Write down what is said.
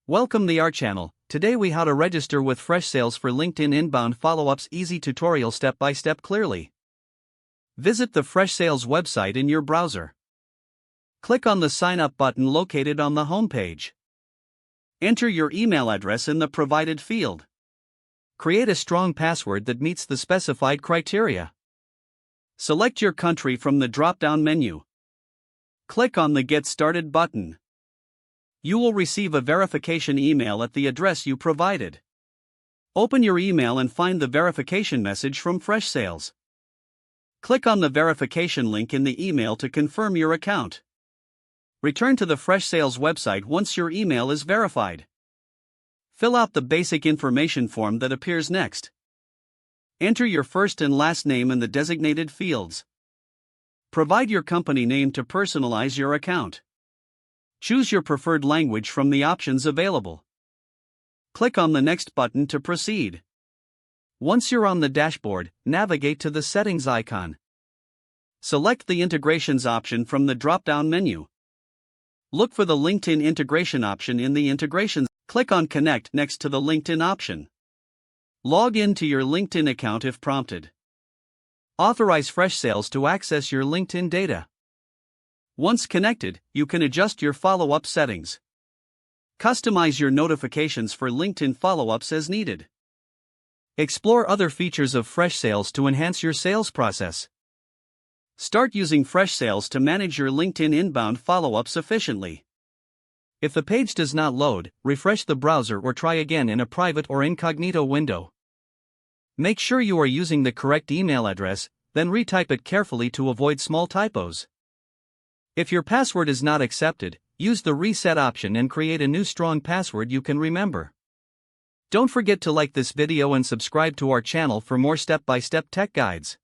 Welcome to our channel. Today we how to register with Freshsales for LinkedIn inbound follow-ups easy tutorial step by step clearly. Visit the Freshsales website in your browser. Click on the sign up button located on the home page. Enter your email address in the provided field. Create a strong password that meets the specified criteria. Select your country from the drop-down menu. Click on the Get Started button. You will receive a verification email at the address you provided. Open your email and find the verification message from Freshsales. Click on the verification link in the email to confirm your account. Return to the Freshsales website once your email is verified. Fill out the basic information form that appears next. Enter your first and last name in the designated fields. Provide your company name to personalize your account. Choose your preferred language from the options available. Click on the Next button to proceed. Once you're on the dashboard, navigate to the Settings icon. Select the Integrations option from the drop-down menu. Look for the LinkedIn integration option in the Integrations. Click on Connect next to the LinkedIn option. Log in to your LinkedIn account if prompted. Authorize Freshsales to access your LinkedIn data. Once connected, you can adjust your follow-up settings. Customize your notifications for LinkedIn follow-ups as needed. Explore other features of Freshsales to enhance your sales process. Start using Freshsales to manage your LinkedIn inbound follow-ups efficiently. If the page does not load, refresh the browser or try again in a private or incognito window. Make sure you are using the correct email address, then retype it carefully to avoid small typos. If your password is not accepted, use the reset option and create a new strong password you can remember. Don't forget to like this video and subscribe to our channel for more step-by-step tech guides.